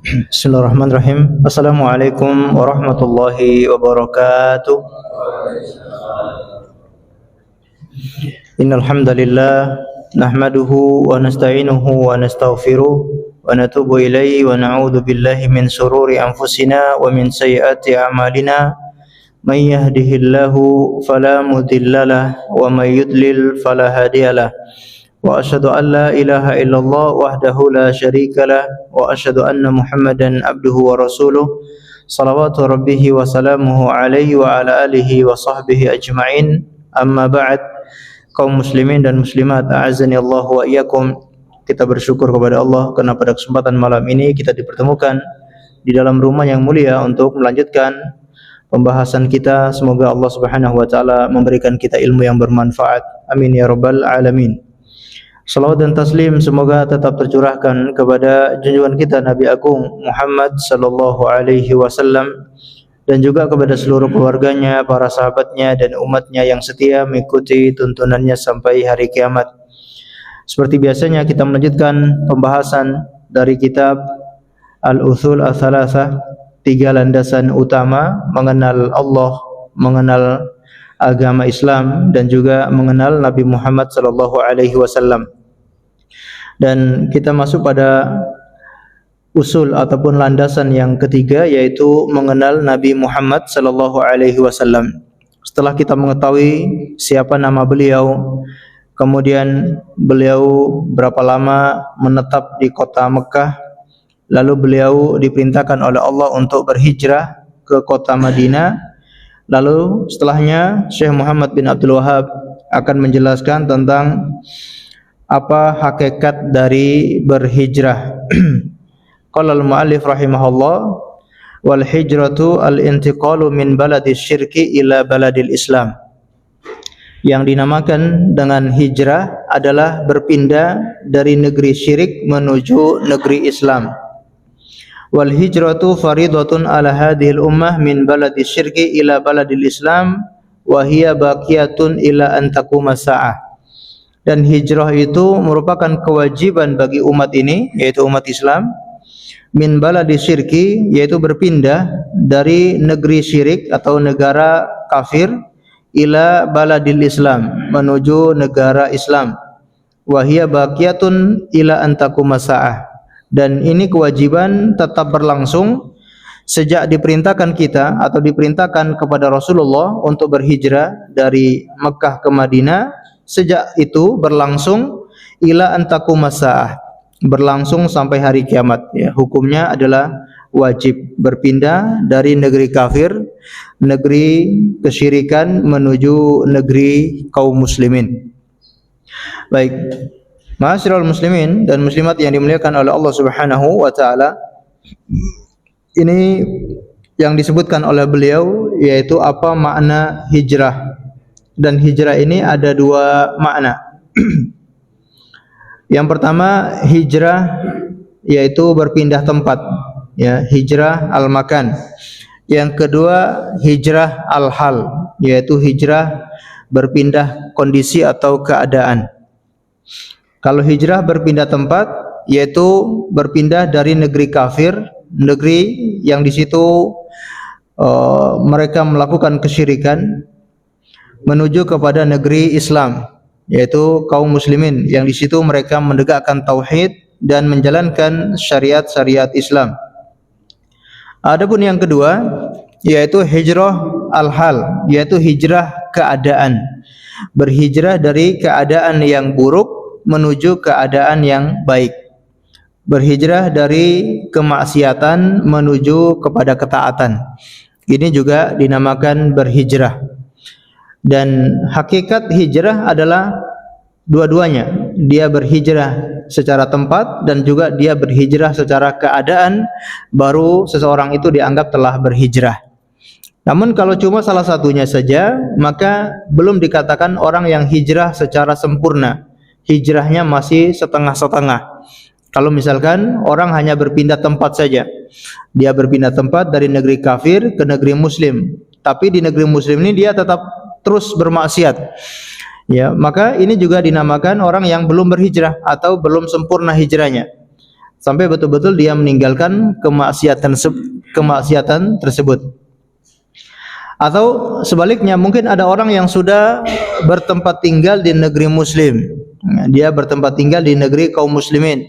Bismillahirrahmanirrahim. Assalamualaikum warahmatullahi wabarakatuh. Innal hamdalillah nahmaduhu wa nasta'inuhu wa nastaghfiruh wa natubu ilaihi wa na'udzu billahi min shururi anfusina wa min sayyiati a'malina. May yahdihillahu fala mudhillalah wa may yudlil fala hadiyalah. Wa asyhadu an la ilaha illallah wahdahu la syarikalah wa asyhadu anna Muhammadan abduhu wa rasuluh salawatu rabbihi wa salamuhu alaihi wa ala alihi wa sahbihi ajma'in. Amma ba'd. Kaum muslimin dan muslimat, a'azzani Allah wa iyyakum. Kita bersyukur kepada Allah karena pada kesempatan malam ini kita dipertemukan di dalam rumah yang mulia untuk melanjutkan pembahasan kita. Semoga Allah Subhanahu wa taala memberikan kita ilmu yang bermanfaat. Amin ya rabbal alamin. Salawat dan taslim semoga tetap tercurahkan kepada junjungan kita Nabi Agung Muhammad sallallahu alaihi wasallam dan juga kepada seluruh keluarganya, para sahabatnya dan umatnya yang setia mengikuti tuntunannya sampai hari kiamat. Seperti biasanya kita melanjutkan pembahasan dari kitab Al-Uthul Ats-Tsalatsah, 3 landasan utama mengenal Allah, mengenal agama Islam dan juga mengenal Nabi Muhammad sallallahu alaihi wasallam. Dan kita masuk pada usul ataupun landasan yang ketiga, yaitu mengenal Nabi Muhammad sallallahu alaihi wasallam. Setelah kita mengetahui siapa nama beliau, kemudian beliau berapa lama menetap di kota Mekah, lalu beliau diperintahkan oleh Allah untuk berhijrah ke kota Madinah. Lalu setelahnya Syekh Muhammad bin Abdul Wahhab akan menjelaskan tentang apa hakikat dari berhijrah. Qala al-muallif rahimahullah, wal hijratu al-intiqalu min baladis syirki ila baladil Islam. Yang dinamakan dengan hijrah adalah berpindah dari negeri syirik menuju negeri Islam. Wal hijratu faridatun ala hadhil ummah min baladis syirki ila baladil Islam wa hiya baqiyatun ila an taquma sa'ah. Dan hijrah itu merupakan kewajiban bagi umat ini, yaitu umat Islam, min baladi syirki, yaitu berpindah dari negeri syirik atau negara kafir, ila baladil Islam, menuju negara Islam. Wa hiya baqiyatun ila an taquma sa'ah. Dan ini kewajiban tetap berlangsung sejak diperintahkan kita atau diperintahkan kepada Rasulullah untuk berhijrah dari Mekah ke Madinah. Sejak itu berlangsung ila an taquma sa'ah, berlangsung sampai hari kiamat. Ya, hukumnya adalah wajib berpindah dari negeri kafir, negeri kesyirikan menuju negeri kaum muslimin. Baik, ma'asyiral muslimin dan muslimat yang dimuliakan oleh Allah Subhanahu wa taala, ini yang disebutkan oleh beliau yaitu apa makna hijrah. Dan hijrah ini ada 2 makna. Yang pertama, hijrah yaitu berpindah tempat, ya, hijrah al-makan. Yang kedua, hijrah al-hal, yaitu hijrah berpindah kondisi atau keadaan. Kalau hijrah berpindah tempat, yaitu berpindah dari negeri kafir, negeri yang di situ mereka melakukan kesyirikan, menuju kepada negeri Islam, yaitu kaum muslimin yang di situ mereka menegakkan tauhid dan menjalankan syariat-syariat Islam. Adapun yang kedua yaitu hijrah al-hal, yaitu hijrah keadaan. Berhijrah dari keadaan yang buruk menuju keadaan yang baik. Berhijrah dari kemaksiatan menuju kepada ketaatan. Ini juga dinamakan berhijrah. Dan hakikat hijrah adalah dua-duanya. Dia berhijrah secara tempat dan juga dia berhijrah secara keadaan, baru seseorang itu dianggap telah berhijrah. Namun kalau cuma salah satunya saja, maka belum dikatakan orang yang hijrah secara sempurna. Hijrahnya masih setengah-setengah. Kalau misalkan orang hanya berpindah tempat saja, dia berpindah tempat dari negeri kafir ke negeri muslim, tapi di negeri muslim ini dia tetap terus bermaksiat, ya, maka ini juga dinamakan orang yang belum berhijrah atau belum sempurna hijrahnya. sampai betul-betul dia meninggalkan kemaksiatan tersebut. Atau sebaliknya, mungkin ada orang yang sudah bertempat tinggal di negeri muslim, dia bertempat tinggal di negeri kaum muslimin,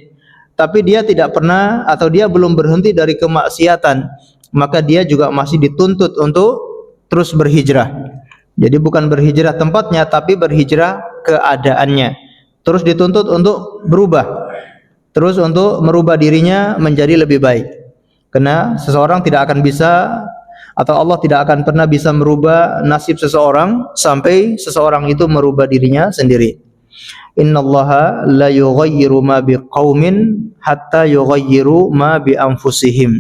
tapi dia tidak pernah atau dia belum berhenti dari kemaksiatan, maka dia juga masih dituntut untuk terus berhijrah. Jadi bukan berhijrah tempatnya, tapi berhijrah keadaannya. Terus dituntut untuk berubah, terus untuk merubah dirinya menjadi lebih baik. Karena seseorang tidak akan bisa, atau Allah tidak akan pernah bisa merubah nasib seseorang sampai seseorang itu merubah dirinya sendiri. Innallaha la yughayyiru ma biqaumin hatta yughayyiru ma bi anfusihim.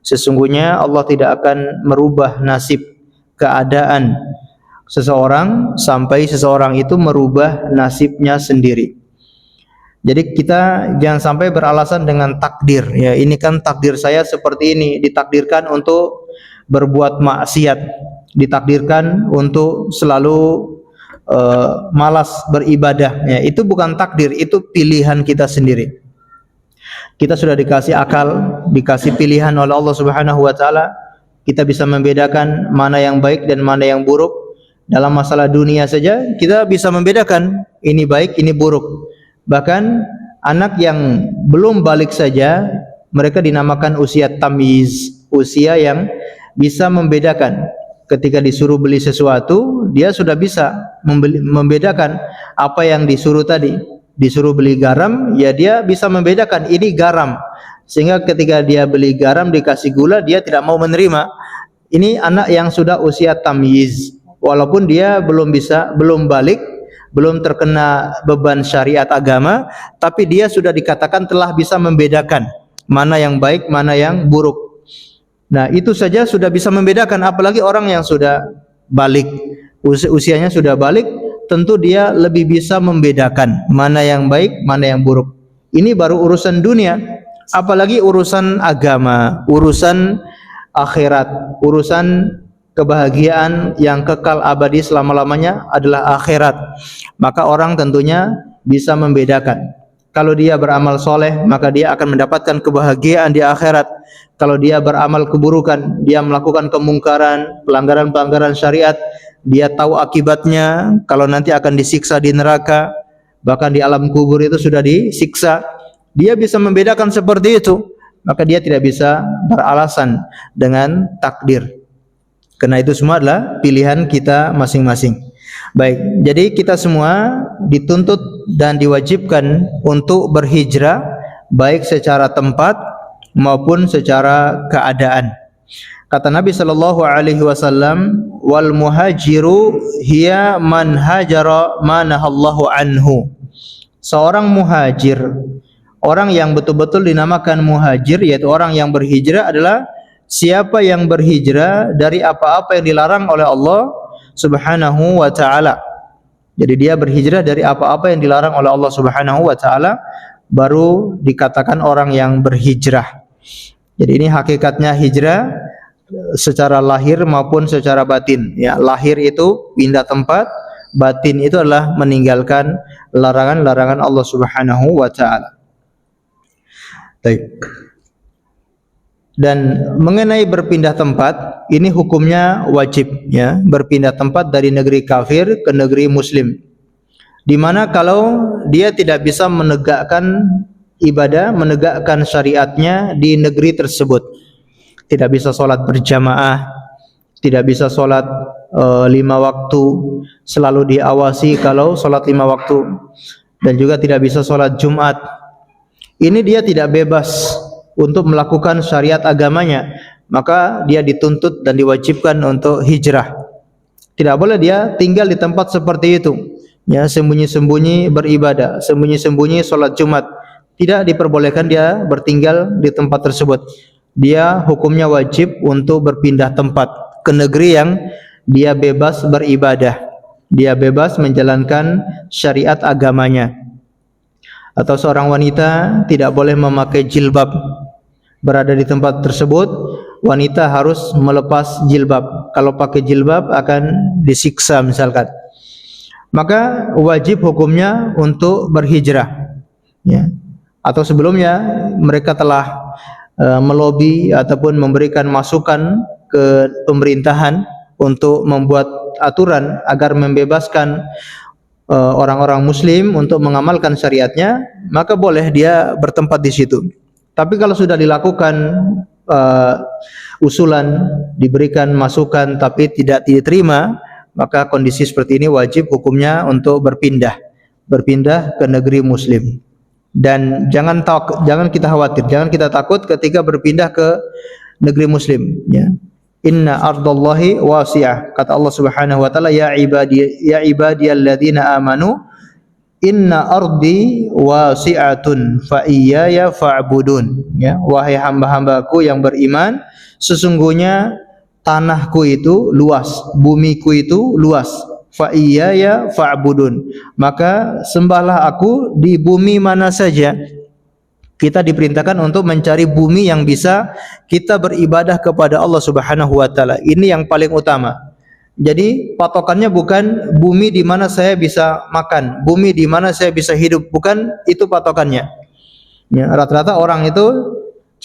Sesungguhnya Allah tidak akan merubah nasib keadaan seseorang sampai seseorang itu merubah nasibnya sendiri. Jadi kita jangan sampai beralasan dengan takdir, ya ini kan takdir saya seperti ini, ditakdirkan untuk berbuat maksiat, ditakdirkan untuk selalu malas beribadah, ya itu bukan takdir, itu pilihan kita sendiri. Kita sudah dikasih akal, dikasih pilihan oleh Allah Subhanahu wa taala. Kita bisa membedakan mana yang baik dan mana yang buruk. Dalam masalah dunia saja kita bisa membedakan ini baik, ini buruk. Bahkan anak yang belum balik saja mereka dinamakan usia tamyiz, usia yang bisa membedakan. Ketika disuruh beli sesuatu, dia sudah bisa membedakan apa yang disuruh tadi. Disuruh beli garam, ya dia bisa membedakan ini garam. Sehingga ketika dia beli garam dikasih gula, dia tidak mau menerima. Ini anak yang sudah usia tamyiz. Walaupun dia belum balik, belum terkena beban syariat agama, tapi dia sudah dikatakan telah bisa membedakan mana yang baik, mana yang buruk. Nah, itu saja sudah bisa membedakan, apalagi orang yang sudah balik, usianya sudah balik, tentu dia lebih bisa membedakan mana yang baik, mana yang buruk. Ini baru urusan dunia, apalagi urusan agama, urusan akhirat, urusan kebahagiaan yang kekal abadi selama-lamanya adalah akhirat. Maka orang tentunya bisa membedakan. Kalau dia beramal soleh, maka dia akan mendapatkan kebahagiaan di akhirat. Kalau dia beramal keburukan, dia melakukan kemungkaran, pelanggaran-pelanggaran syariat, dia tahu akibatnya, kalau nanti akan disiksa di neraka, bahkan di alam kubur itu sudah disiksa. Dia bisa membedakan seperti itu, maka dia tidak bisa beralasan dengan takdir. Karena itu semua adalah pilihan kita masing-masing. Baik, jadi kita semua dituntut dan diwajibkan untuk berhijrah, baik secara tempat maupun secara keadaan. Kata Nabi sallallahu alaihi wasallam, wal muhajiru hiya man hajara ma nahallahu anhu. Seorang muhajir, orang yang betul-betul dinamakan muhajir, yaitu orang yang berhijrah, adalah siapa yang berhijrah dari apa-apa yang dilarang oleh Allah Subhanahu wa taala. Jadi dia berhijrah dari apa-apa yang dilarang oleh Allah Subhanahu wa taala, baru dikatakan orang yang berhijrah. Jadi ini hakikatnya hijrah secara lahir maupun secara batin. Ya, lahir itu pindah tempat, batin itu adalah meninggalkan larangan-larangan Allah Subhanahu wa taala. Baik. Dan mengenai berpindah tempat, ini hukumnya wajib, ya, berpindah tempat dari negeri kafir ke negeri muslim. Di mana kalau dia tidak bisa menegakkan ibadah, menegakkan syariatnya di negeri tersebut, tidak bisa sholat berjamaah, tidak bisa sholat 5 waktu, selalu diawasi kalau sholat 5 waktu, dan juga tidak bisa sholat Jumat. Ini dia tidak bebas untuk melakukan syariat agamanya, maka dia dituntut dan diwajibkan untuk hijrah. Tidak boleh dia tinggal di tempat seperti itu, ya, sembunyi-sembunyi beribadah, sembunyi-sembunyi sholat Jumat. Tidak diperbolehkan dia bertinggal di tempat tersebut. Dia hukumnya wajib untuk berpindah tempat ke negeri yang dia bebas beribadah, dia bebas menjalankan syariat agamanya. Atau seorang wanita tidak boleh memakai jilbab. Berada di tempat tersebut, wanita harus melepas jilbab. Kalau pakai jilbab akan disiksa misalkan. Maka wajib hukumnya untuk berhijrah, ya. atau sebelumnya mereka telah melobi ataupun memberikan masukan ke pemerintahan untuk membuat aturan agar membebaskan orang-orang muslim untuk mengamalkan syariatnya, maka boleh dia bertempat di situ. Tapi kalau sudah dilakukan usulan, diberikan masukan tapi tidak diterima, maka kondisi seperti ini wajib hukumnya untuk berpindah ke negeri muslim. Dan jangan kita khawatir, jangan kita takut ketika berpindah ke negeri muslim, ya. Inna ardallahi wasi'ah. Kata Allah Subhanahu wa taala, ya ibadiyalladzina amanu inna ardi wasi'atun fa iyaya fa'budun. Ya, wahai hamba-hambaku yang beriman, sesungguhnya tanahku itu luas, bumiku itu luas. Fa iyaya fa'budun. Maka sembahlah aku di bumi mana saja. Kita diperintahkan untuk mencari bumi yang bisa kita beribadah kepada Allah Subhanahu wa taala. Ini yang paling utama. Jadi patokannya bukan bumi di mana saya bisa makan, bumi di mana saya bisa hidup, bukan itu patokannya. Ya, rata-rata orang itu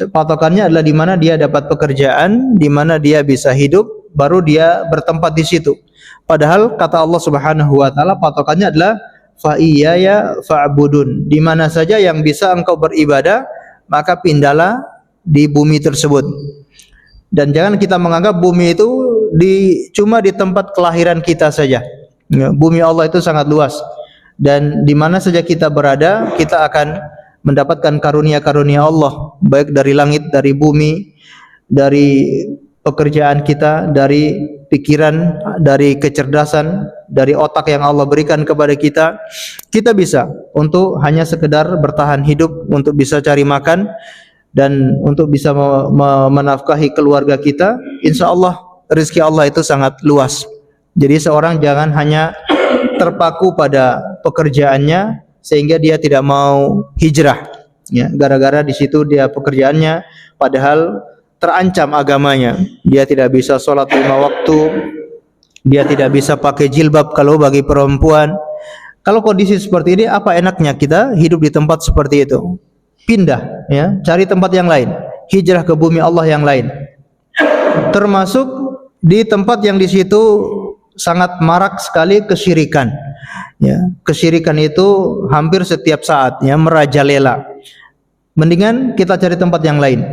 patokannya adalah di mana dia dapat pekerjaan, di mana dia bisa hidup, baru dia bertempat di situ. Padahal kata Allah Subhanahu wa taala patokannya adalah fa iyaya fa'budun. Di mana saja yang bisa engkau beribadah, maka pindahlah di bumi tersebut. Dan jangan kita menganggap bumi itu cuma di tempat kelahiran kita saja. Ya, bumi Allah itu sangat luas. Dan di mana saja kita berada, kita akan mendapatkan karunia-karunia Allah, baik dari langit, dari bumi, dari pekerjaan kita, dari pikiran, dari kecerdasan, dari otak yang Allah berikan kepada kita. Kita bisa untuk hanya sekedar bertahan hidup, untuk bisa cari makan dan untuk bisa menafkahi keluarga kita. Insya Allah rezeki Allah itu sangat luas. Jadi seorang jangan hanya terpaku pada pekerjaannya sehingga dia tidak mau hijrah, ya, gara-gara di situ dia pekerjaannya padahal terancam agamanya. Dia tidak bisa sholat 5 waktu, dia tidak bisa pakai jilbab kalau bagi perempuan. Kalau kondisi seperti ini, apa enaknya kita hidup di tempat seperti itu? Pindah, ya, cari tempat yang lain, hijrah ke bumi Allah yang lain. Termasuk di tempat yang di situ sangat marak sekali kesyirikan. Ya, kesyirikan itu hampir setiap saat, ya, merajalela. Mendingan kita cari tempat yang lain.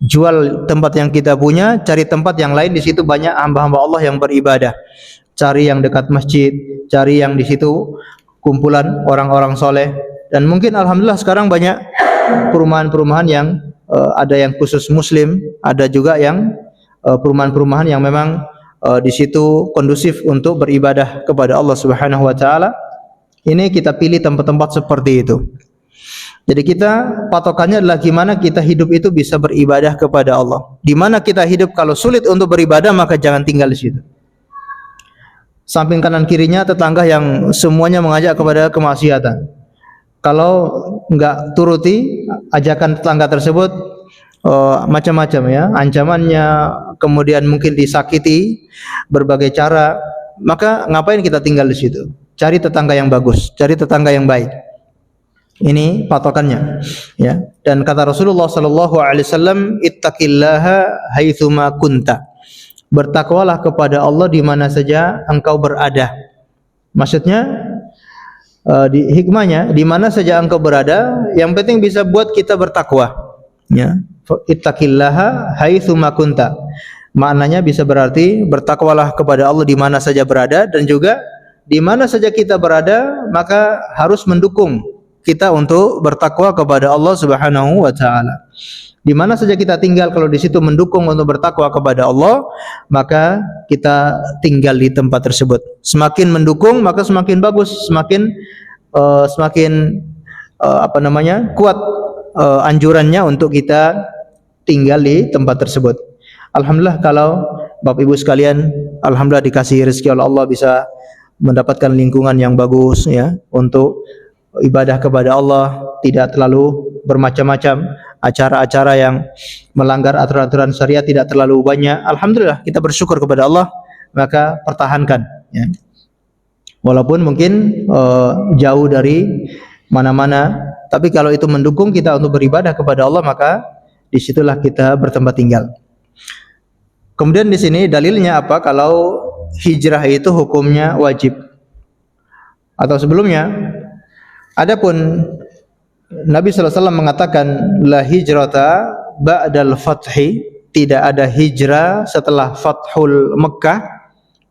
Jual tempat yang kita punya, cari tempat yang lain. Di situ banyak hamba-hamba Allah yang beribadah. Cari yang dekat masjid, cari yang di situ kumpulan orang-orang soleh. Dan mungkin alhamdulillah sekarang banyak perumahan-perumahan yang ada yang khusus muslim, ada juga yang perumahan-perumahan yang memang di situ kondusif untuk beribadah kepada Allah Subhanahu wa taala. Ini kita pilih tempat-tempat seperti itu. Jadi kita patokannya adalah gimana kita hidup itu bisa beribadah kepada Allah. Di mana kita hidup kalau sulit untuk beribadah, maka jangan tinggal di situ. Samping kanan kirinya tetangga yang semuanya mengajak kepada kemaksiatan. Kalau enggak turuti ajakan tetangga tersebut, macam-macam, ya, ancamannya, kemudian mungkin disakiti berbagai cara, maka ngapain kita tinggal di situ? Cari tetangga yang bagus, cari tetangga yang baik. Ini patokannya, ya. Dan kata Rasulullah sallallahu alaihi wasallam, ittaqillaha haitsuma kunta. Bertakwalah kepada Allah di mana saja engkau berada. Maksudnya di hikmahnya, di mana saja engkau berada, yang penting bisa buat kita bertakwa, ya. Ittaqillaha haitsuma kunta. Maknanya bisa berarti bertakwalah kepada Allah di mana saja berada, dan juga di mana saja kita berada maka harus mendukung kita untuk bertakwa kepada Allah Subhanahu wa taala. Di mana saja kita tinggal, kalau di situ mendukung untuk bertakwa kepada Allah, maka kita tinggal di tempat tersebut. Semakin mendukung maka semakin bagus, semakin kuat anjurannya untuk kita tinggal di tempat tersebut. Alhamdulillah kalau Bapak Ibu sekalian, alhamdulillah dikasih rezeki oleh Allah bisa mendapatkan lingkungan yang bagus, ya, untuk ibadah kepada Allah, tidak terlalu bermacam-macam, acara-acara yang melanggar aturan-aturan syariat tidak terlalu banyak. Alhamdulillah kita bersyukur kepada Allah, maka pertahankan, ya. Walaupun mungkin jauh dari mana-mana Tapi kalau itu mendukung kita untuk beribadah kepada Allah, maka disitulah kita bertempat tinggal. Kemudian di sini dalilnya apa? Kalau hijrah itu hukumnya wajib. Atau sebelumnya, adapun Nabi SAW mengatakan la hijrata ba'dal fathi, tidak ada hijrah setelah Fathul Mekah.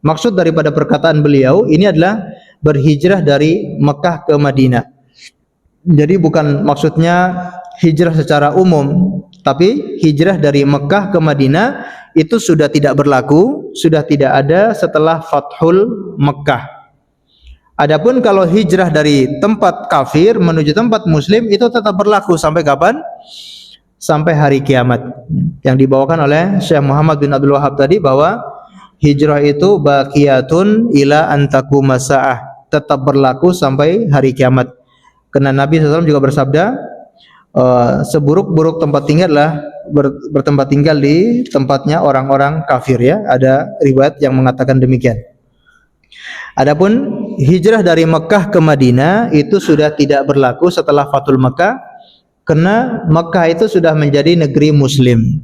Maksud daripada perkataan beliau ini adalah berhijrah dari Mekah ke Madinah. Jadi bukan maksudnya hijrah secara umum, tapi hijrah dari Mekah ke Madinah itu sudah tidak berlaku, sudah tidak ada setelah Fathul Mekah. Adapun kalau hijrah dari tempat kafir menuju tempat muslim itu tetap berlaku sampai kapan? Sampai hari kiamat. Yang dibawakan oleh Syekh Muhammad bin Abdul Wahab tadi bahwa hijrah itu baqiyatun ila antakum sa'ah, tetap berlaku sampai hari kiamat. Karena Nabi SAW juga bersabda, seburuk-buruk tempat tinggal adalah bertempat tinggal di tempatnya orang-orang kafir, ya. Ada riwayat yang mengatakan demikian. Adapun hijrah dari Mekah ke Madinah itu sudah tidak berlaku setelah Fathul Mekah, karena Mekah itu sudah menjadi negeri muslim.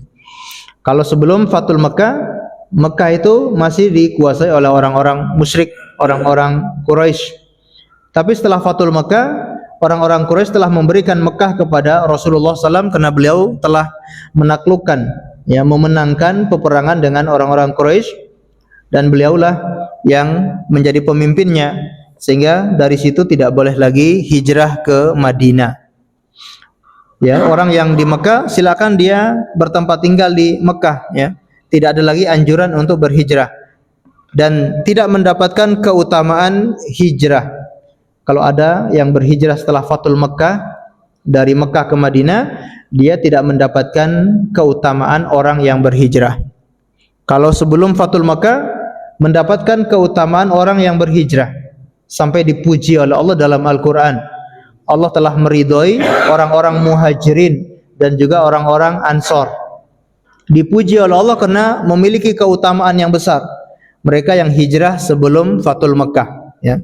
Kalau sebelum Fathul Mekah, Mekah itu masih dikuasai oleh orang-orang musyrik, orang-orang Quraisy. Tapi setelah Fathul Mekah, orang-orang Quraisy telah memberikan Mekah kepada Rasulullah SAW karena beliau telah menaklukkan, ya, memenangkan peperangan dengan orang-orang Quraisy, dan beliaulah yang menjadi pemimpinnya, sehingga dari situ tidak boleh lagi hijrah ke Madinah. Ya, orang yang di Mekah silakan dia bertempat tinggal di Mekah, ya. Tidak ada lagi anjuran untuk berhijrah dan tidak mendapatkan keutamaan hijrah. Kalau ada yang berhijrah setelah Fathul Mekah dari Mekah ke Madinah, dia tidak mendapatkan keutamaan orang yang berhijrah. Kalau sebelum Fathul Mekah mendapatkan keutamaan orang yang berhijrah, sampai dipuji oleh Allah dalam Al-Quran. Allah telah meridhoi orang-orang muhajirin dan juga orang-orang ansor. Dipuji oleh Allah karena memiliki keutamaan yang besar. Mereka yang hijrah sebelum Fathul Mekah, ya.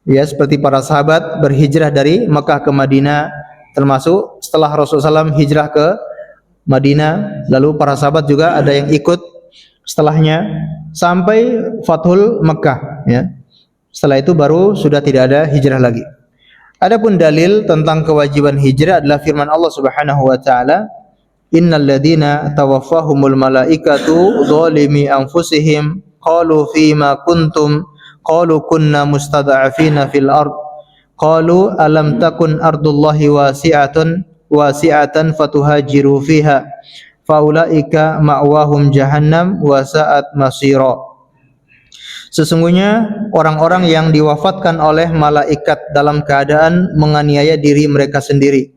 Ya, seperti para sahabat berhijrah dari Mekah ke Madinah, termasuk setelah Rasulullah SAW hijrah ke Madinah, lalu para sahabat juga ada yang ikut setelahnya sampai Fathul Mekah, ya. Setelah itu baru sudah tidak ada hijrah lagi. Adapun dalil tentang kewajiban hijrah adalah firman Allah Subhanahu wa taala, innal ladzina tawaffahumul malaikatu dzalimi anfusihim qalu fima kuntum qalu kunna mustad'afina fil ard qalu alam takun ardullahi wasi'atan fatuhajiru fiha faulaika ma'wahum jahannam wa sa'at masira. Sesungguhnya orang-orang yang diwafatkan oleh malaikat dalam keadaan menganiaya diri mereka sendiri,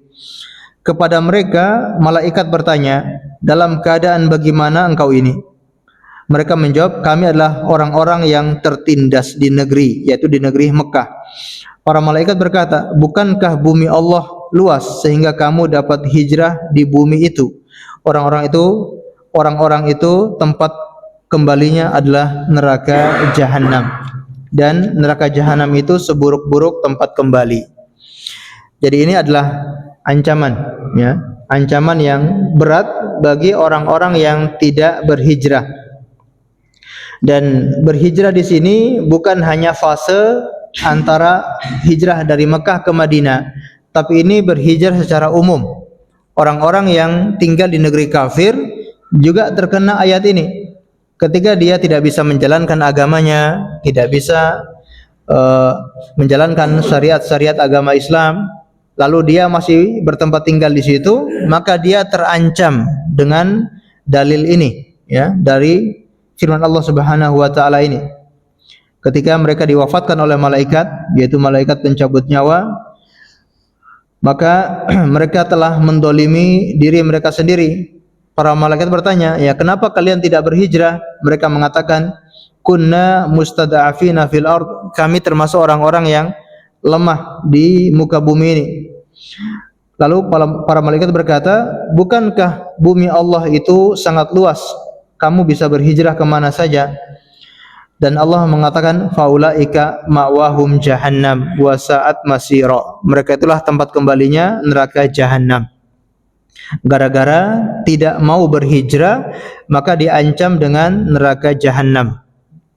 kepada mereka malaikat bertanya, dalam keadaan bagaimana engkau ini? Mereka menjawab, kami adalah orang-orang yang tertindas di negeri, yaitu di negeri Mekah. Para malaikat berkata, bukankah bumi Allah luas sehingga kamu dapat hijrah di bumi itu? Orang-orang itu tempat kembalinya adalah neraka jahanam, dan neraka jahanam itu seburuk-buruk tempat kembali. Jadi ini adalah ancaman, ya, ancaman yang berat bagi orang-orang yang tidak berhijrah. Dan berhijrah di sini bukan hanya fase antara hijrah dari Mekah ke Madinah, tapi ini berhijrah secara umum. Orang-orang yang tinggal di negeri kafir juga terkena ayat ini. Ketika dia tidak bisa menjalankan agamanya, tidak bisa menjalankan syariat-syariat agama Islam, lalu dia masih bertempat tinggal di situ, maka dia terancam dengan dalil ini, ya, dari firman Allah Subhanahu wa taala ini. Ketika mereka diwafatkan oleh malaikat, yaitu malaikat pencabut nyawa, maka mereka telah mendolimi diri mereka sendiri. Para malaikat bertanya, ya, kenapa kalian tidak berhijrah? Mereka mengatakan, kunna mustada'afina fil ard, kami termasuk orang-orang yang lemah di muka bumi ini. Lalu para malaikat berkata, bukankah bumi Allah itu sangat luas? Kamu bisa berhijrah kemana saja? Dan Allah mengatakan faulaika ma'wahum jahannam wa sa'at masira. Mereka itulah tempat kembalinya neraka jahanam. Gara-gara tidak mau berhijrah, maka diancam dengan neraka jahanam.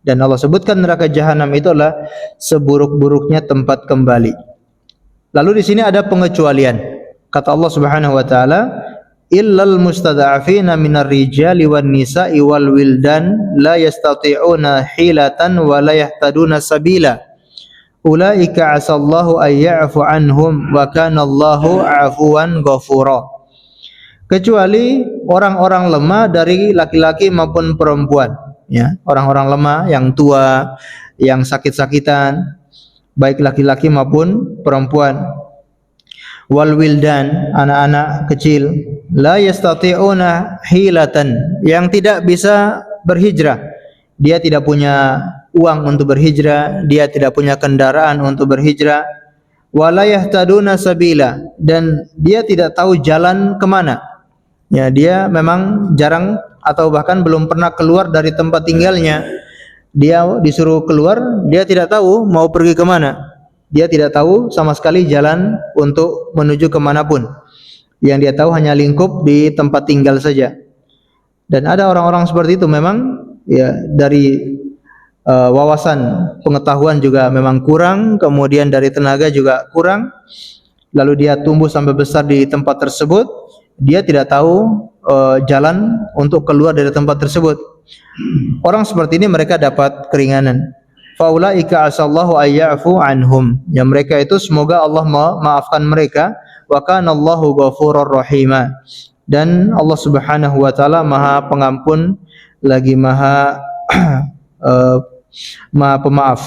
Dan Allah sebutkan neraka jahanam itu adalah seburuk-buruknya tempat kembali. Lalu di sini ada pengecualian. Kata Allah Subhanahu wa taala, illal mustada'afina minar rijali wan nisa'i wal wildan la yastati'una hilatan wa la yahtaduna sabila ulaika asallahu ay ya'fu anhum wa kana Allahu 'afuwan ghafura. Kecuali orang-orang lemah dari laki-laki maupun perempuan, ya, orang-orang lemah yang tua, yang sakit-sakitan, baik laki-laki maupun perempuan. Wal wildan, anak-anak kecil, la yastati'una hilatan, yang tidak bisa berhijrah. Dia tidak punya uang untuk berhijrah, dia tidak punya kendaraan untuk berhijrah. Wala yahtaduna sabila, dan dia tidak tahu jalan kemana. Ya, dia memang jarang atau bahkan belum pernah keluar dari tempat tinggalnya. Dia disuruh keluar, dia tidak tahu mau pergi kemana. Dia tidak tahu sama sekali jalan untuk menuju kemanapun. Yang dia tahu hanya lingkup di tempat tinggal saja. Dan ada orang-orang seperti itu memang, ya, dari wawasan pengetahuan juga memang kurang, kemudian dari tenaga juga kurang. Lalu dia tumbuh sampai besar di tempat tersebut, dia tidak tahu jalan untuk keluar dari tempat tersebut. Orang seperti ini mereka dapat keringanan. Faulaika asallahu ayya'fu anhum. Ya, mereka itu semoga Allah memaafkan mereka. Wa kana Allahu ghafurur rahima. Dan Allah Subhanahu wa taala Maha Pengampun lagi Maha Maha Pemaaf.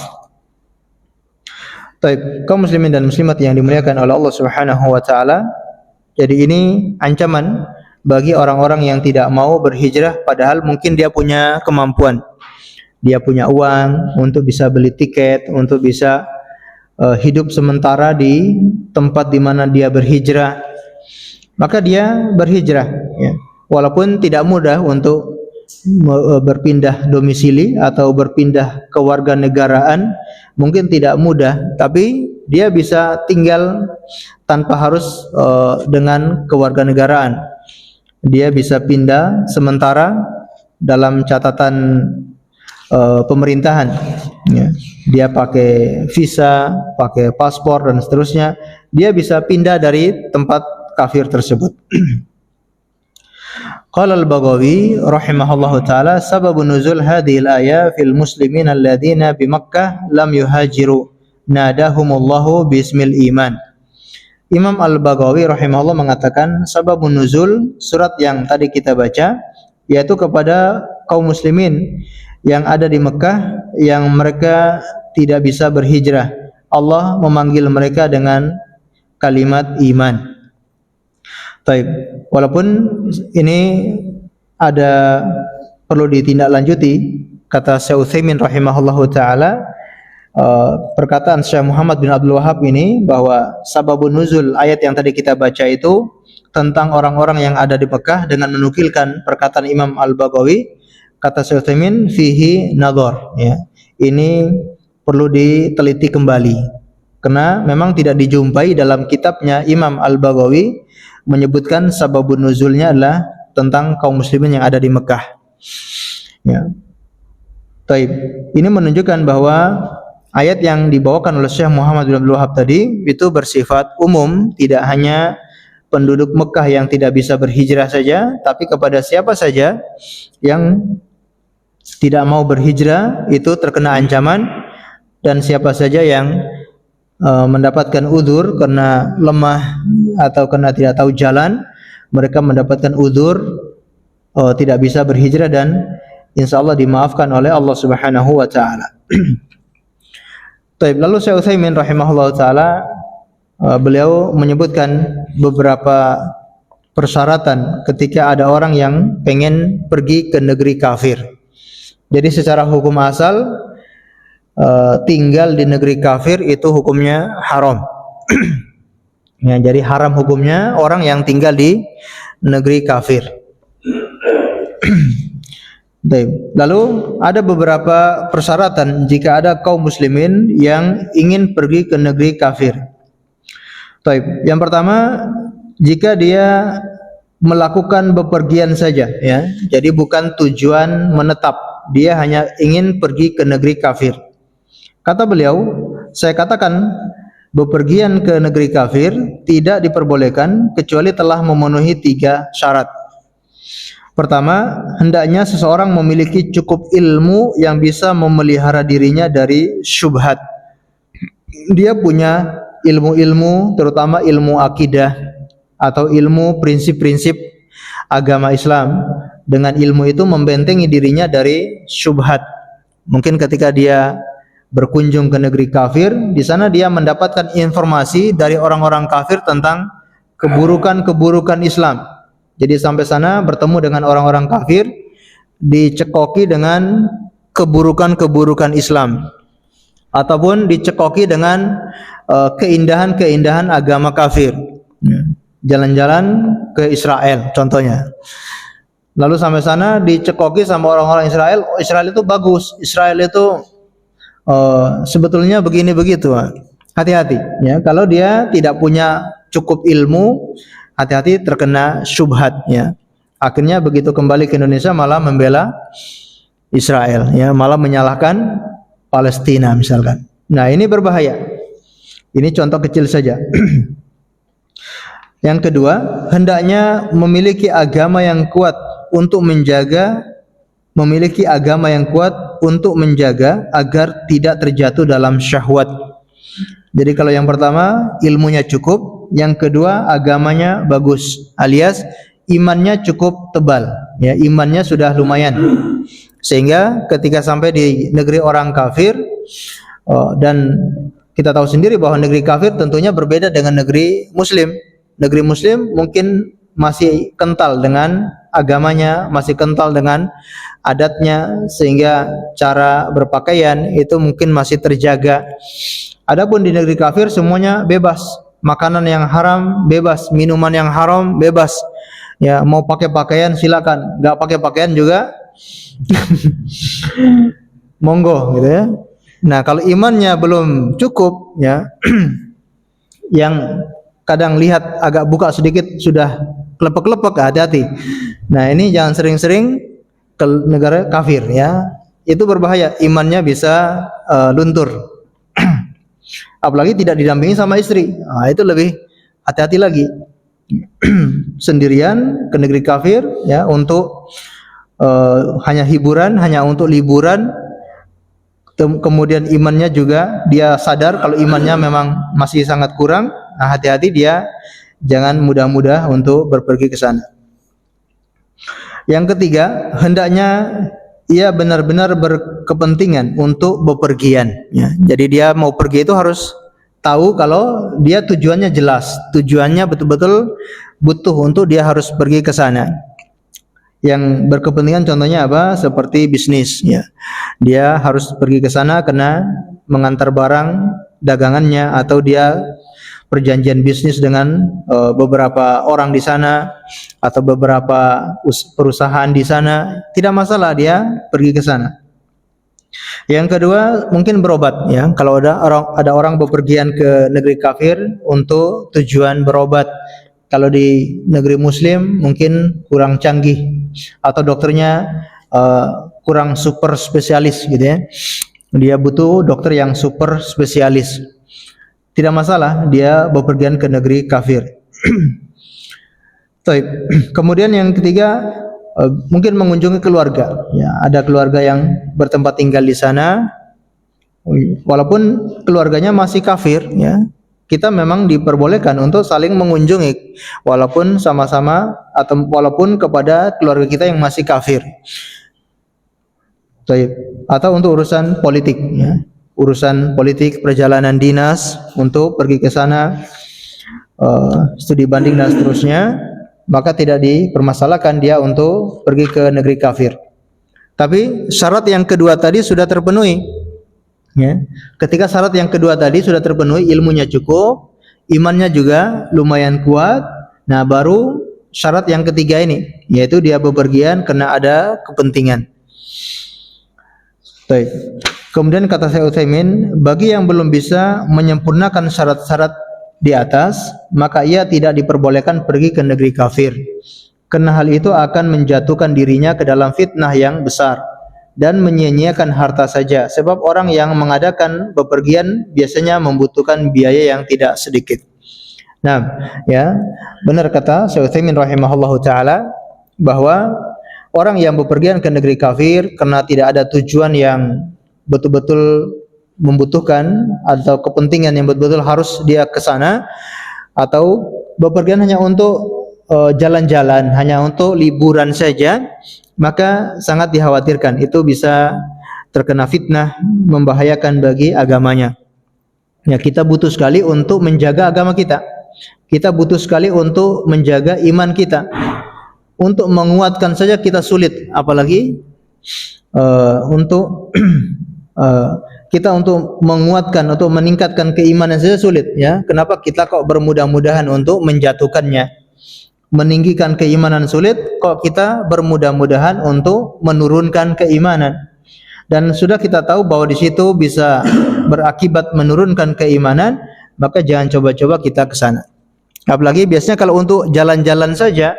Baik, kaum muslimin dan muslimat yang dimuliakan oleh Allah Subhanahu wa taala. Jadi ini ancaman bagi orang-orang yang tidak mau berhijrah padahal mungkin dia punya kemampuan. Dia punya uang untuk bisa beli tiket, untuk bisa hidup sementara di tempat di mana dia berhijrah. Maka dia berhijrah, ya. Walaupun tidak mudah untuk berpindah domisili atau berpindah kewarganegaraan, mungkin tidak mudah, tapi dia bisa tinggal tanpa harus dengan kewarganegaraan. Dia bisa pindah sementara dalam catatan pemerintahan, ya. Dia pakai visa, pakai paspor dan seterusnya, dia bisa pindah dari tempat kafir tersebut. Qala al-Baghawi rahimahullahu taala sababun nuzul hadhil ayat fil muslimin alladziina bi Makkah lam yuhajiru nadahumullahu bismil iman. Imam Al-Baghawi rahimahullah mengatakan sababun nuzul surat yang tadi kita baca yaitu kepada kaum muslimin yang ada di Mekah yang mereka tidak bisa berhijrah. Allah memanggil mereka dengan kalimat iman. Baik, walaupun ini ada perlu ditindaklanjuti, kata Syekh Utsaimin rahimahullahu taala, perkataan Syekh Muhammad bin Abdul Wahhab ini bahwa sababun nuzul ayat yang tadi kita baca itu tentang orang-orang yang ada di Mekah dengan menukilkan perkataan Imam Al-Baghawi. Kata Syekh Utsaimin fihi nadhar, ya. Ini perlu diteliti kembali karena memang tidak dijumpai dalam kitabnya Imam Al-Baghawi menyebutkan sababun nuzulnya adalah tentang kaum muslimin yang ada di Mekah, ya. Baik, ini menunjukkan bahwa ayat yang dibawakan oleh Syekh Muhammad bin Abdul Wahhab tadi itu bersifat umum, tidak hanya penduduk Mekah yang tidak bisa berhijrah saja, tapi kepada siapa saja yang tidak mau berhijrah itu terkena ancaman, dan siapa saja yang mendapatkan udzur karena lemah atau karena tidak tahu jalan, mereka mendapatkan udzur tidak bisa berhijrah dan insyaallah dimaafkan oleh Allah Subhanahu wa taala. Baik, lalu Syekh Utsaimin rahimahullah taala beliau menyebutkan beberapa persyaratan ketika ada orang yang pengen pergi ke negeri kafir. Jadi secara hukum asal tinggal di negeri kafir itu hukumnya haram. Ya, jadi haram hukumnya orang yang tinggal di negeri kafir. Baik. Lalu ada beberapa persyaratan jika ada kaum muslimin yang ingin pergi ke negeri kafir. Baik. Yang pertama, jika dia melakukan bepergian saja, ya. Jadi bukan tujuan menetap. Dia hanya ingin pergi ke negeri kafir. Kata beliau, saya katakan bepergian ke negeri kafir tidak diperbolehkan kecuali telah memenuhi 3 syarat. Pertama, hendaknya seseorang memiliki cukup ilmu yang bisa memelihara dirinya dari syubhat. Dia punya ilmu-ilmu, terutama ilmu akidah atau ilmu prinsip-prinsip agama Islam. Dengan ilmu itu membentengi dirinya dari syubhat. Mungkin ketika dia berkunjung ke negeri kafir, di sana dia mendapatkan informasi dari orang-orang kafir tentang keburukan-keburukan Islam. Jadi sampai sana bertemu dengan orang-orang kafir, dicekoki dengan keburukan-keburukan Islam, ataupun dicekoki dengan keindahan-keindahan agama kafir. Jalan-jalan ke Israel contohnya. Lalu sampai sana dicekoki sama orang-orang Israel. Israel itu bagus, Israel itu sebetulnya begini begitu. Hati-hati ya, kalau dia tidak punya cukup ilmu, hati-hati terkena syubhat ya. Akhirnya begitu kembali ke Indonesia malah membela Israel ya, malah menyalahkan Palestina misalkan. Nah, ini berbahaya. Ini contoh kecil saja. Yang kedua, hendaknya memiliki agama yang kuat untuk menjaga agar tidak terjatuh dalam syahwat. Jadi kalau yang pertama ilmunya cukup, yang kedua agamanya bagus, alias imannya cukup tebal, ya, imannya sudah lumayan, sehingga ketika sampai di negeri orang kafir, dan kita tahu sendiri bahwa negeri kafir tentunya berbeda dengan negeri muslim. Negeri muslim mungkin masih kental dengan agamanya, masih kental dengan adatnya, sehingga cara berpakaian itu mungkin masih terjaga. Adapun di negeri kafir semuanya bebas, makanan yang haram bebas, minuman yang haram bebas. Ya, mau pakai pakaian silakan, nggak pakai pakaian juga monggo gitu ya. Nah, kalau imannya belum cukup ya, yang kadang lihat agak buka sedikit sudah kelepek-kelepek, hati-hati. Nah, ini jangan sering-sering ke negara kafir ya. Itu berbahaya, imannya bisa luntur. Apalagi tidak didampingi sama istri. Nah, itu lebih hati-hati lagi. Sendirian ke negeri kafir ya, untuk hanya hiburan, hanya untuk liburan. Kemudian imannya juga dia sadar kalau imannya memang masih sangat kurang. Nah, hati-hati dia jangan mudah-mudah untuk berpergi ke sana. Yang ketiga, hendaknya ia benar-benar berkepentingan untuk bepergian ya. Jadi dia mau pergi itu harus tahu kalau dia tujuannya jelas, tujuannya betul-betul butuh untuk dia harus pergi ke sana. Yang berkepentingan contohnya apa? Seperti bisnis ya. Dia harus pergi ke sana karena mengantar barang dagangannya, atau dia perjanjian bisnis dengan beberapa orang di sana atau beberapa perusahaan di sana, tidak masalah dia pergi ke sana. Yang kedua mungkin berobat ya. Kalau ada orang bepergian ke negeri kafir untuk tujuan berobat. Kalau di negeri muslim mungkin kurang canggih atau dokternya kurang super spesialis gitu ya. Dia butuh dokter yang super spesialis. Tidak masalah dia bepergian ke negeri kafir. Kemudian yang ketiga, mungkin mengunjungi keluarga. Ya, ada keluarga yang bertempat tinggal di sana, walaupun keluarganya masih kafir. Ya, kita memang diperbolehkan untuk saling mengunjungi, walaupun sama-sama atau walaupun kepada keluarga kita yang masih kafir. Atau untuk urusan politik. Ya. Urusan politik, perjalanan dinas untuk pergi ke sana, studi banding dan seterusnya, maka tidak dipermasalahkan dia untuk pergi ke negeri kafir. Tapi syarat yang kedua tadi sudah terpenuhi ya. Ketika syarat yang kedua tadi sudah terpenuhi, ilmunya cukup, imannya juga lumayan kuat, nah baru syarat yang ketiga ini, yaitu dia bepergian karena ada kepentingan. Baik. Kemudian kata Syekh Utsaimin, bagi yang belum bisa menyempurnakan syarat-syarat di atas, maka ia tidak diperbolehkan pergi ke negeri kafir. Karena hal itu akan menjatuhkan dirinya ke dalam fitnah yang besar dan menyia-nyiakan harta saja. Sebab orang yang mengadakan bepergian biasanya membutuhkan biaya yang tidak sedikit. Nah, ya, benar kata Syekh Utsaimin rahimahullahu taala bahwa orang yang bepergian ke negeri kafir karena tidak ada tujuan yang betul-betul membutuhkan atau kepentingan yang betul-betul harus dia ke sana, atau bepergian hanya untuk jalan-jalan, hanya untuk liburan saja, maka sangat dikhawatirkan itu bisa terkena fitnah, membahayakan bagi agamanya. Ya, kita butuh sekali untuk menjaga agama kita. Kita butuh sekali untuk menjaga iman kita. Untuk menguatkan saja kita sulit, apalagi untuk kita untuk menguatkan, untuk meningkatkan keimanan saja sulit, ya. Kenapa kita kok bermudah-mudahan untuk menjatuhkannya? Meninggikan keimanan sulit, kok kita bermudah-mudahan untuk menurunkan keimanan? Dan sudah kita tahu bahwa di situ bisa berakibat menurunkan keimanan, maka jangan coba-coba kita ke sana. Apalagi biasanya kalau untuk jalan-jalan saja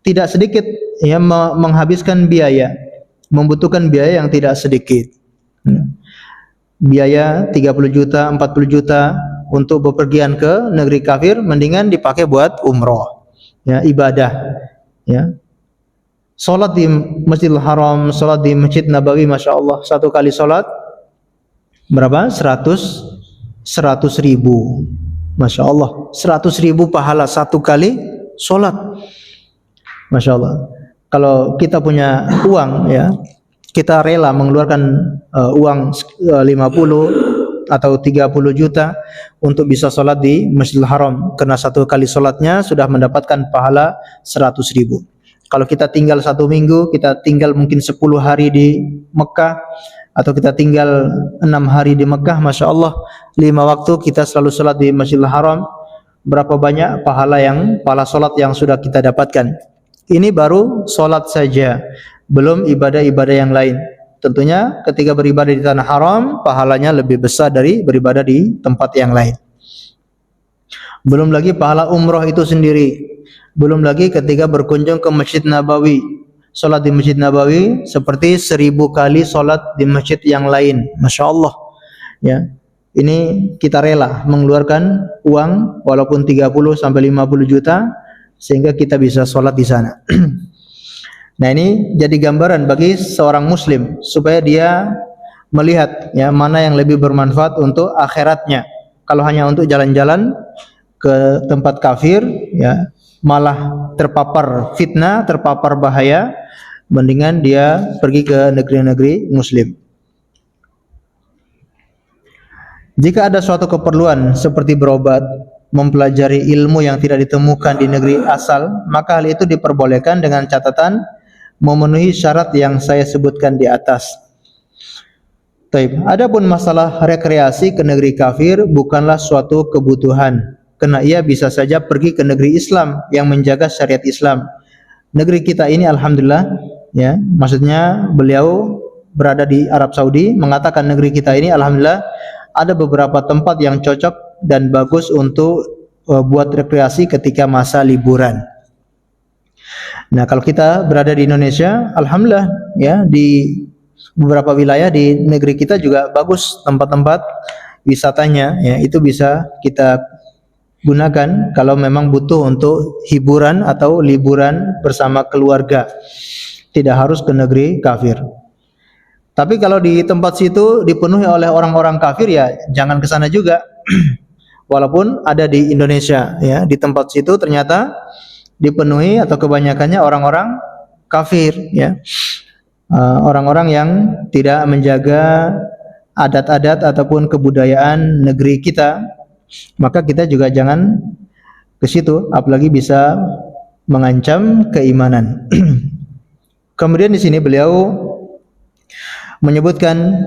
tidak sedikit, ya, menghabiskan biaya, membutuhkan biaya yang tidak sedikit. Biaya 30 juta, 40 juta untuk bepergian ke negeri kafir, mendingan dipakai buat umroh, ya, ibadah, ya. Salat di Masjidil Haram, salat di Masjid Nabawi, Masya Allah, satu kali salat berapa? 100 ribu, Masya Allah, 100 ribu pahala satu kali salat, Masya Allah. Kalau kita punya uang, ya, kita rela mengeluarkan uang 50 atau 30 juta untuk bisa sholat di Masjidil Haram, karena satu kali sholatnya sudah mendapatkan pahala 100 ribu. Kalau kita tinggal 1 minggu, kita tinggal mungkin 10 hari di Mekah, atau kita tinggal 6 hari di Mekah, Masya Allah, 5 waktu kita selalu sholat di Masjidil Haram, berapa banyak pahala sholat yang sudah kita dapatkan. Ini baru sholat saja, belum ibadah-ibadah yang lain. Tentunya ketika beribadah di tanah haram, pahalanya lebih besar dari beribadah di tempat yang lain. Belum lagi pahala umroh itu sendiri. Belum lagi ketika berkunjung ke Masjid Nabawi. Salat di Masjid Nabawi seperti 1000 kali salat di masjid yang lain. Masya Allah, ya. Ini kita rela mengeluarkan uang walaupun 30 sampai 50 juta sehingga kita bisa salat di sana. Nah, ini jadi gambaran bagi seorang muslim supaya dia melihat, ya, mana yang lebih bermanfaat untuk akhiratnya. Kalau hanya untuk jalan-jalan ke tempat kafir, ya, malah terpapar fitnah, terpapar bahaya, mendingan dia pergi ke negeri-negeri muslim. Jika ada suatu keperluan seperti berobat, mempelajari ilmu yang tidak ditemukan di negeri asal, maka hal itu diperbolehkan dengan catatan memenuhi syarat yang saya sebutkan di atas. Taib. Adapun masalah rekreasi ke negeri kafir bukanlah suatu kebutuhan, karena ia bisa saja pergi ke negeri Islam yang menjaga syariat Islam. Negeri kita ini alhamdulillah, ya, maksudnya beliau berada di Arab Saudi, mengatakan negeri kita ini alhamdulillah ada beberapa tempat yang cocok dan bagus untuk buat rekreasi ketika masa liburan. Nah, kalau kita berada di Indonesia, alhamdulillah, ya, di beberapa wilayah di negeri kita juga bagus tempat-tempat wisatanya, ya, itu bisa kita gunakan kalau memang butuh untuk hiburan atau liburan bersama keluarga. Tidak harus ke negeri kafir. Tapi kalau di tempat situ dipenuhi oleh orang-orang kafir, ya jangan ke sana juga. Walaupun ada di Indonesia, ya, di tempat situ ternyata dipenuhi atau kebanyakannya orang-orang kafir, ya, orang-orang yang tidak menjaga adat-adat ataupun kebudayaan negeri kita, maka kita juga jangan ke situ, apalagi bisa mengancam keimanan. Kemudian di sini beliau menyebutkan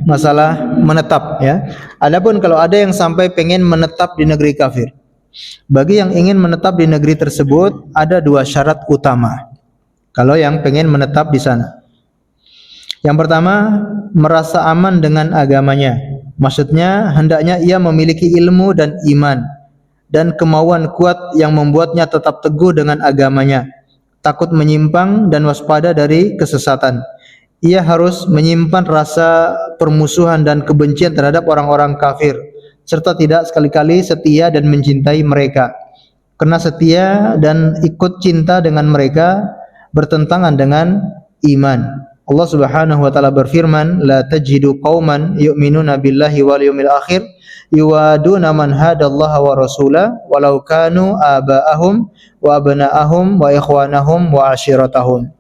masalah menetap, ya. Adapun kalau ada yang sampai pengen menetap di negeri kafir, bagi yang ingin menetap di negeri tersebut ada 2 syarat utama. Kalau yang pengen menetap di sana, Yang pertama, merasa aman dengan agamanya. Maksudnya, hendaknya ia memiliki ilmu dan iman dan kemauan kuat yang membuatnya tetap teguh dengan agamanya, takut menyimpang dan waspada dari kesesatan. Ia harus menyimpan rasa permusuhan dan kebencian terhadap orang-orang kafir, serta tidak sekali-kali setia dan mencintai mereka. Karena setia dan ikut cinta dengan mereka bertentangan dengan iman. Allah Subhanahu wa taala berfirman, "La tajidu qauman yu'minuna billahi wal yawmil akhir yuwaduna man hadallaha wa rasulahu walau kanu aba'ahum wa abna'ahum wa ikhwanahum wa ashiratahum."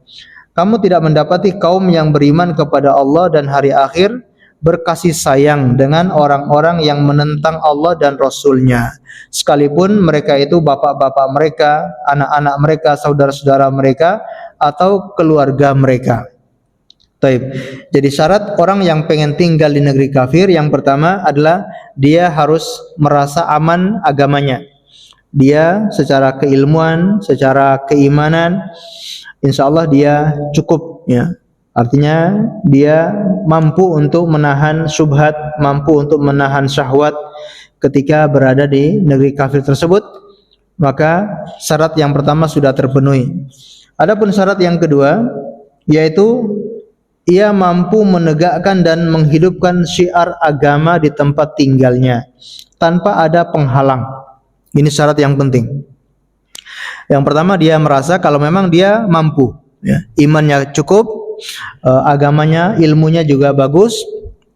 Kamu tidak mendapati kaum yang beriman kepada Allah dan hari akhir berkasih sayang dengan orang-orang yang menentang Allah dan Rasul-Nya, sekalipun mereka itu bapak-bapak mereka, anak-anak mereka, saudara-saudara mereka, atau keluarga mereka. Taib. Jadi syarat orang yang pengen tinggal di negeri kafir yang pertama adalah dia harus merasa aman agamanya. Dia secara keilmuan, secara keimanan, insya Allah dia cukup, ya. Artinya dia mampu untuk menahan syubhat, mampu untuk menahan syahwat ketika berada di negeri kafir tersebut. Maka syarat yang pertama sudah terpenuhi. Adapun syarat yang kedua, yaitu ia mampu menegakkan dan menghidupkan syiar agama di tempat tinggalnya tanpa ada penghalang. Ini syarat yang penting. Yang pertama, dia merasa kalau memang dia mampu, ya, imannya cukup, agamanya, ilmunya juga bagus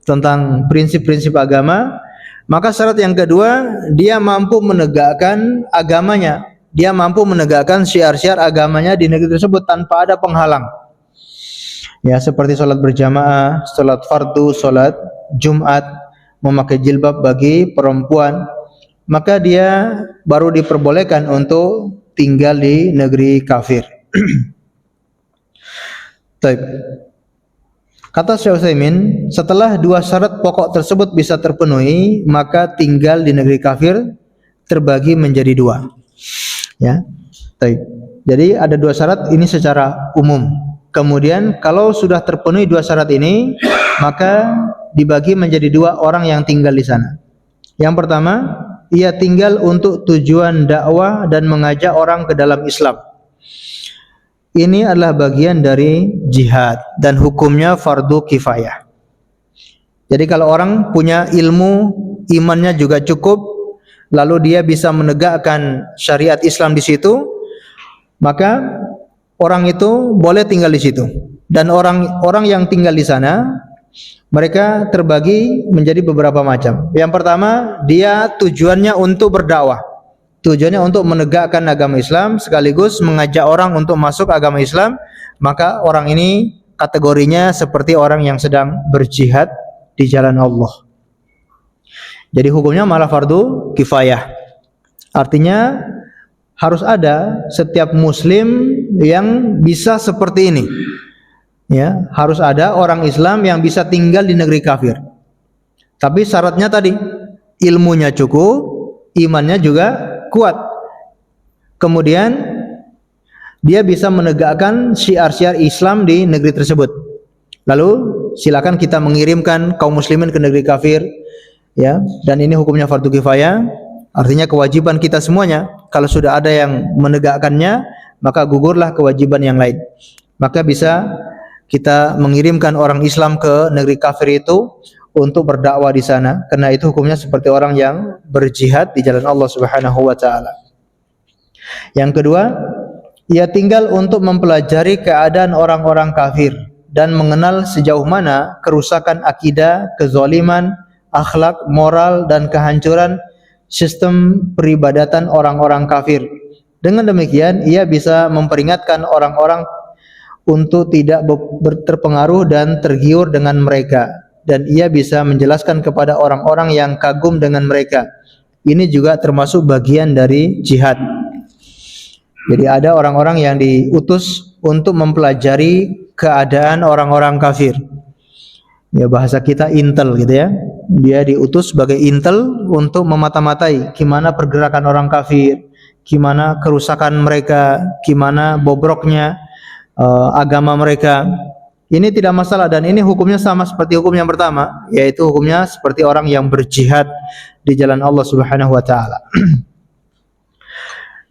tentang prinsip-prinsip agama. Maka syarat yang kedua, dia mampu menegakkan agamanya. Dia mampu menegakkan syiar-syiar agamanya di negeri tersebut tanpa ada penghalang. Ya, seperti sholat berjamaah, sholat fardu, sholat Jumat, memakai jilbab bagi perempuan, maka dia baru diperbolehkan untuk tinggal di negeri kafir. Baik. Kata Syekh Utsaimin, setelah dua syarat pokok tersebut bisa terpenuhi, maka tinggal di negeri kafir terbagi menjadi dua. Ya. Baik. Jadi ada dua syarat ini secara umum. Kemudian kalau sudah terpenuhi dua syarat ini, maka dibagi menjadi dua orang yang tinggal di sana. Yang pertama, ia tinggal untuk tujuan dakwah dan mengajak orang ke dalam Islam. Ini adalah bagian dari jihad dan hukumnya fardu kifayah. Jadi kalau orang punya ilmu, imannya juga cukup, lalu dia bisa menegakkan syariat Islam di situ, maka orang itu boleh tinggal di situ. Dan orang yang tinggal di sana, mereka terbagi menjadi beberapa macam. Yang pertama, dia tujuannya untuk berdakwah. Tujuannya untuk menegakkan agama Islam sekaligus mengajak orang untuk masuk agama Islam, maka orang ini kategorinya seperti orang yang sedang berjihad di jalan Allah. Jadi hukumnya malah fardu kifayah. Artinya harus ada setiap muslim yang bisa seperti ini. Ya, harus ada orang Islam yang bisa tinggal di negeri kafir. Tapi syaratnya tadi, ilmunya cukup, imannya juga kuat. Kemudian dia bisa menegakkan syiar-syiar Islam di negeri tersebut. Lalu silakan kita mengirimkan kaum muslimin ke negeri kafir, ya. Dan ini hukumnya fardu kifayah. Artinya kewajiban kita semuanya. Kalau sudah ada yang menegakkannya, maka gugurlah kewajiban yang lain. Maka bisa kita mengirimkan orang Islam ke negeri kafir itu untuk berdakwah di sana, karena itu hukumnya seperti orang yang berjihad di jalan Allah Subhanahu wa taala. Yang kedua, ia tinggal untuk mempelajari keadaan orang-orang kafir dan mengenal sejauh mana kerusakan akidah, kezaliman, akhlak, moral dan kehancuran sistem peribadatan orang-orang kafir. Dengan demikian, ia bisa memperingatkan orang-orang untuk tidak terpengaruh dan tergiur dengan mereka, dan ia bisa menjelaskan kepada orang-orang yang kagum dengan mereka. Ini juga termasuk bagian dari jihad. Jadi ada orang-orang yang diutus untuk mempelajari keadaan orang-orang kafir. Ya, bahasa kita intel gitu ya. Dia diutus sebagai intel untuk memata-matai gimana pergerakan orang kafir, gimana kerusakan mereka, gimana bobroknya agama mereka. Ini tidak masalah dan ini hukumnya sama seperti hukum yang pertama, yaitu hukumnya seperti orang yang berjihad di jalan Allah Subhanahu wa taala.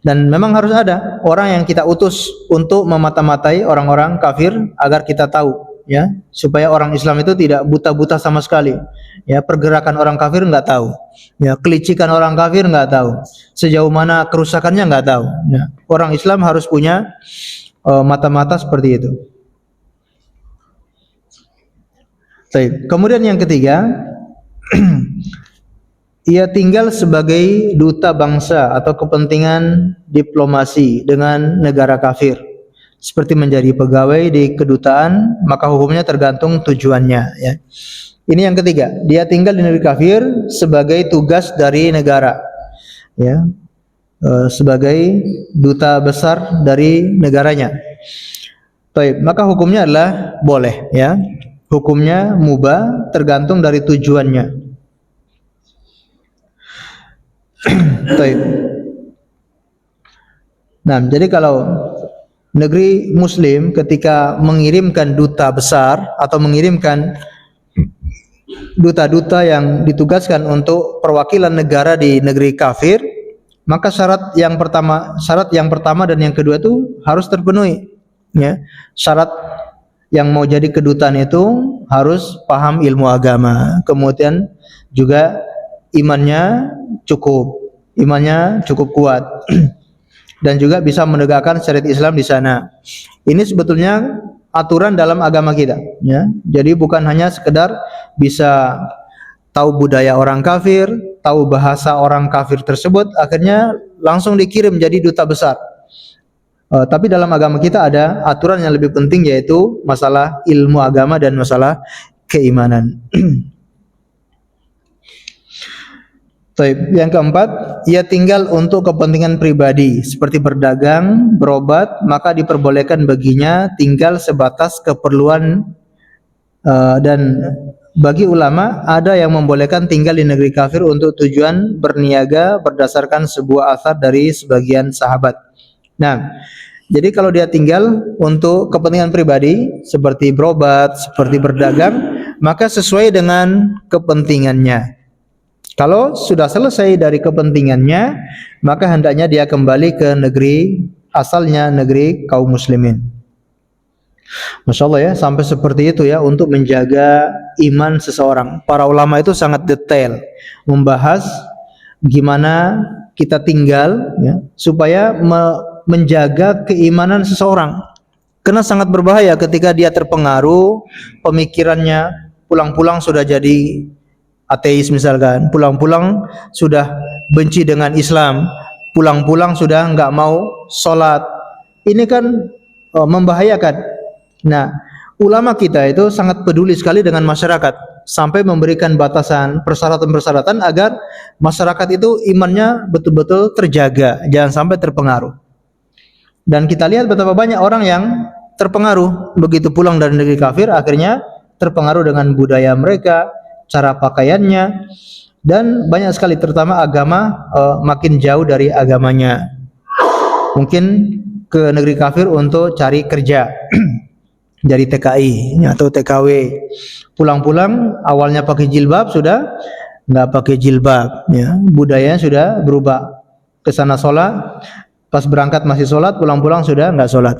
Dan memang harus ada orang yang kita utus untuk memata-matai orang-orang kafir agar kita tahu, ya, supaya orang Islam itu tidak buta-buta sama sekali. Ya, pergerakan orang kafir nggak tahu, ya, kelicikan orang kafir nggak tahu, sejauh mana kerusakannya nggak tahu. Ya, orang Islam harus punya mata-mata seperti itu. Baik. Kemudian yang ketiga, ia tinggal sebagai duta bangsa atau kepentingan diplomasi dengan negara kafir, seperti menjadi pegawai di kedutaan, maka hukumnya tergantung tujuannya. Ya. Ini yang ketiga, dia tinggal di negeri kafir sebagai tugas dari negara, ya, sebagai duta besar dari negaranya. Baik, maka hukumnya adalah boleh, ya. Hukumnya mubah tergantung dari tujuannya. Baik. Nah, jadi kalau negeri muslim ketika mengirimkan duta besar atau mengirimkan duta-duta yang ditugaskan untuk perwakilan negara di negeri kafir, maka syarat yang pertama dan yang kedua itu harus terpenuhi, ya. Syarat yang mau jadi kedutaan itu harus paham ilmu agama, kemudian juga imannya cukup kuat dan juga bisa menegakkan syariat Islam di sana. Ini sebetulnya aturan dalam agama kita, ya. Jadi bukan hanya sekedar bisa tahu budaya orang kafir, tahu bahasa orang kafir tersebut, akhirnya langsung dikirim jadi duta besar. Tapi dalam agama kita ada aturan yang lebih penting, yaitu masalah ilmu agama dan masalah keimanan. Yang keempat, ia tinggal untuk kepentingan pribadi seperti berdagang, berobat, maka diperbolehkan baginya tinggal sebatas keperluan, dan bagi ulama ada yang membolehkan tinggal di negeri kafir untuk tujuan berniaga berdasarkan sebuah athar dari sebagian sahabat. Nah, jadi kalau dia tinggal untuk kepentingan pribadi seperti berobat, seperti berdagang, maka sesuai dengan kepentingannya. Kalau sudah selesai dari kepentingannya, maka hendaknya dia kembali ke negeri asalnya, negeri kaum muslimin. Masya Allah, ya, sampai seperti itu, ya, untuk menjaga iman seseorang. Para ulama itu sangat detail membahas gimana kita tinggal, ya, supaya menjaga keimanan seseorang. Karena sangat berbahaya ketika dia terpengaruh pemikirannya, pulang-pulang sudah jadi ateis misalkan, pulang-pulang sudah benci dengan Islam, pulang-pulang sudah nggak mau sholat. Ini kan membahayakan. Nah, ulama kita itu sangat peduli sekali dengan masyarakat, sampai memberikan batasan, persyaratan-persyaratan agar masyarakat itu imannya betul-betul terjaga, jangan sampai terpengaruh. Dan kita lihat betapa banyak orang yang terpengaruh begitu pulang dari negeri kafir, akhirnya terpengaruh dengan budaya mereka, cara pakaiannya, dan banyak sekali terutama agama makin jauh dari agamanya. Mungkin ke negeri kafir untuk cari kerja dari TKI atau TKW. Pulang-pulang awalnya pakai jilbab, sudah nggak pakai jilbab, ya. Budayanya sudah berubah. Ke sana sholat, pas berangkat masih sholat, pulang-pulang sudah nggak sholat.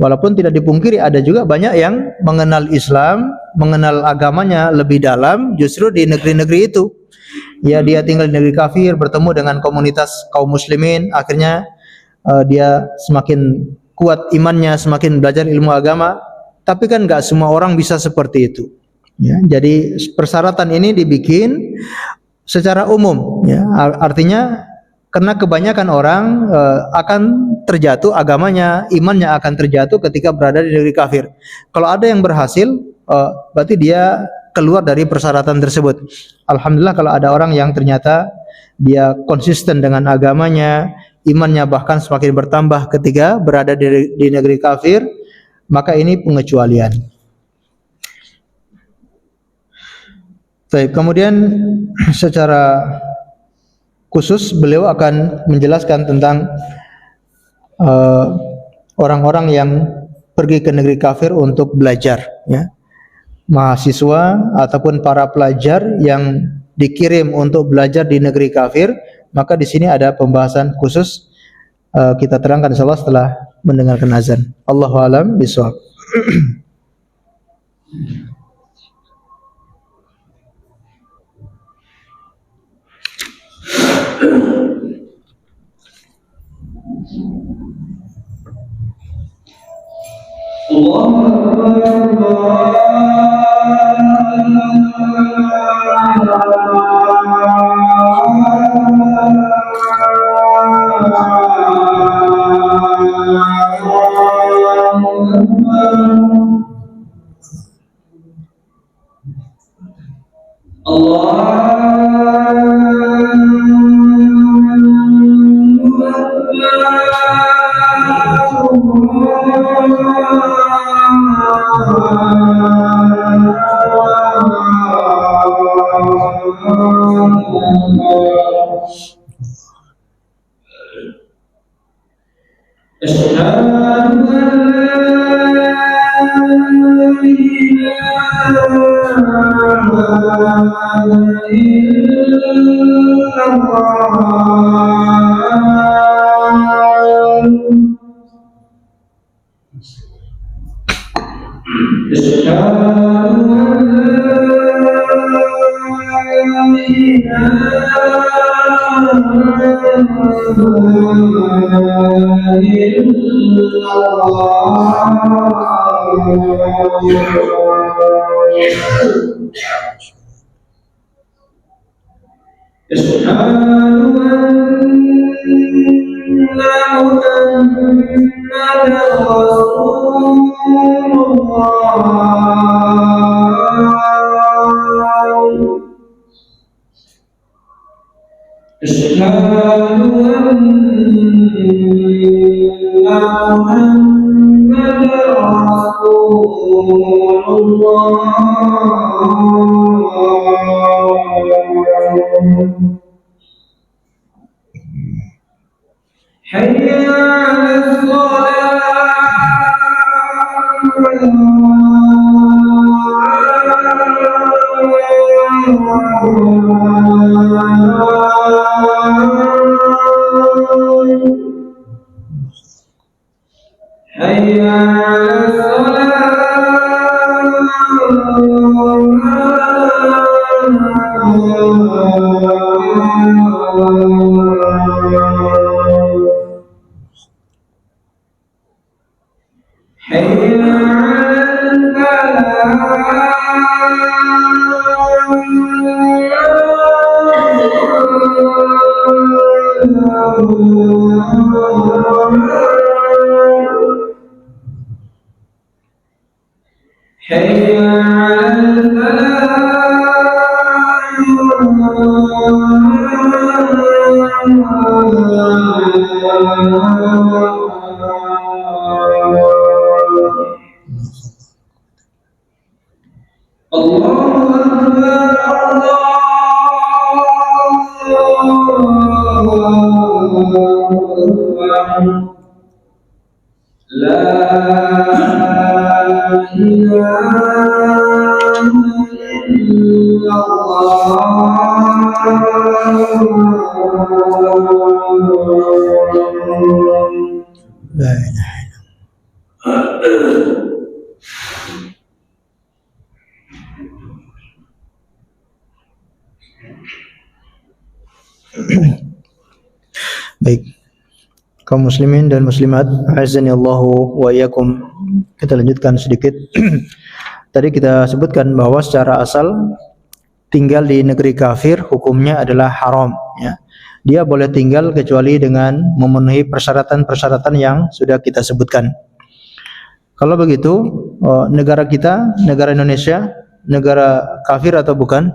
Walaupun tidak dipungkiri ada juga banyak yang mengenal Islam, mengenal agamanya lebih dalam justru di negeri-negeri itu. Ya, dia tinggal di negeri kafir, bertemu dengan komunitas kaum muslimin, akhirnya dia semakin kuat imannya, semakin belajar ilmu agama. Tapi kan nggak semua orang bisa seperti itu. Ya, jadi persyaratan ini dibikin secara umum. Ya, artinya karena kebanyakan orang akan terjatuh agamanya, imannya akan terjatuh ketika berada di negeri kafir. Kalau ada yang berhasil, berarti dia keluar dari persyaratan tersebut. Alhamdulillah kalau ada orang yang ternyata dia konsisten dengan agamanya, imannya bahkan semakin bertambah ketika berada di negeri kafir, maka ini pengecualian. Baik, kemudian secara khusus beliau akan menjelaskan tentang orang-orang yang pergi ke negeri kafir untuk belajar, ya. Mahasiswa ataupun para pelajar yang dikirim untuk belajar di negeri kafir, maka di sini ada pembahasan khusus, kita terangkan insyaallah setelah mendengarkan azan. Allahu a'lam bishawab. Baik, kaum muslimin dan muslimat, azanillahu wa iyyakum. Kita lanjutkan sedikit. Tadi kita sebutkan bahwa secara asal tinggal di negeri kafir hukumnya adalah haram, ya. Dia boleh tinggal kecuali dengan memenuhi persyaratan-persyaratan yang sudah kita sebutkan. Kalau begitu, negara kita, negara Indonesia, negara kafir atau bukan?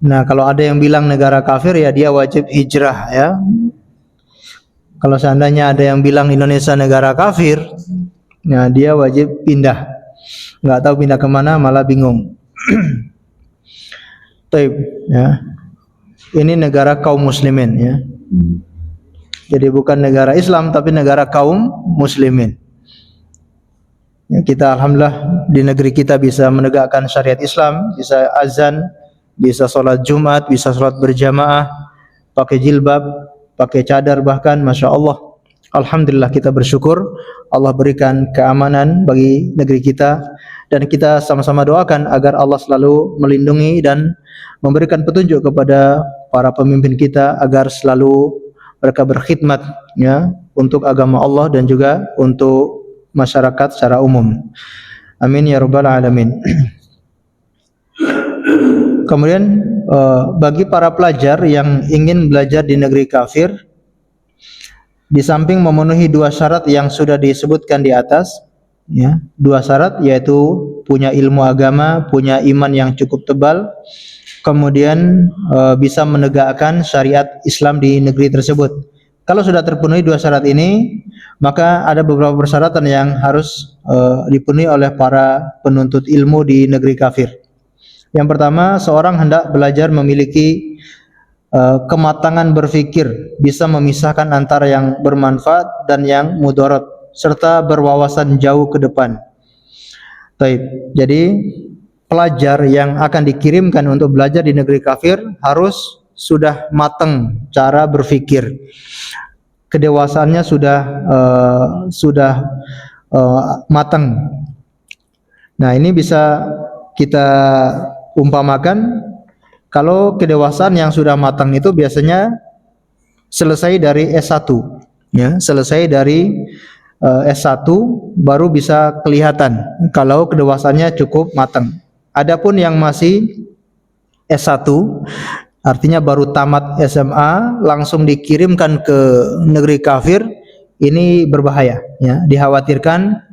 Nah, kalau ada yang bilang negara kafir, ya dia wajib hijrah, ya. Kalau seandainya ada yang bilang Indonesia negara kafir, nah dia wajib pindah. Nggak tahu pindah kemana, malah bingung. Taib, ya. Ini negara kaum muslimin, ya. Jadi bukan negara Islam tapi negara kaum muslimin. Ya, kita alhamdulillah di negeri kita bisa menegakkan syariat Islam, bisa azan, bisa sholat Jumat, bisa sholat berjamaah, pakai jilbab, pakai cadar bahkan, masya Allah. Alhamdulillah kita bersyukur Allah berikan keamanan bagi negeri kita, dan kita sama-sama doakan agar Allah selalu melindungi dan memberikan petunjuk kepada para pemimpin kita agar selalu mereka berkhidmat ya untuk agama Allah dan juga untuk masyarakat secara umum. Amin ya rabbal alamin. Kemudian bagi para pelajar yang ingin belajar di negeri kafir, di samping memenuhi dua syarat yang sudah disebutkan di atas, ya, dua syarat yaitu punya ilmu agama, punya iman yang cukup tebal, kemudian bisa menegakkan syariat Islam di negeri tersebut. Kalau sudah terpenuhi dua syarat ini, maka ada beberapa persyaratan yang harus dipenuhi oleh para penuntut ilmu di negeri kafir. Yang pertama, seorang hendak belajar memiliki kematangan berfikir, bisa memisahkan antara yang bermanfaat dan yang mudarat, serta berwawasan jauh ke depan. Baik, jadi pelajar yang akan dikirimkan untuk belajar di negeri kafir harus sudah matang cara berfikir, kedewasaannya sudah matang. Nah, ini bisa kita umpamakan kalau kedewasaan yang sudah matang itu biasanya selesai dari S1, ya, selesai dari S1 baru bisa kelihatan kalau kedewasaannya cukup matang. Adapun yang masih S1 artinya baru tamat SMA langsung dikirimkan ke negeri kafir, ini berbahaya ya, dikhawatirkan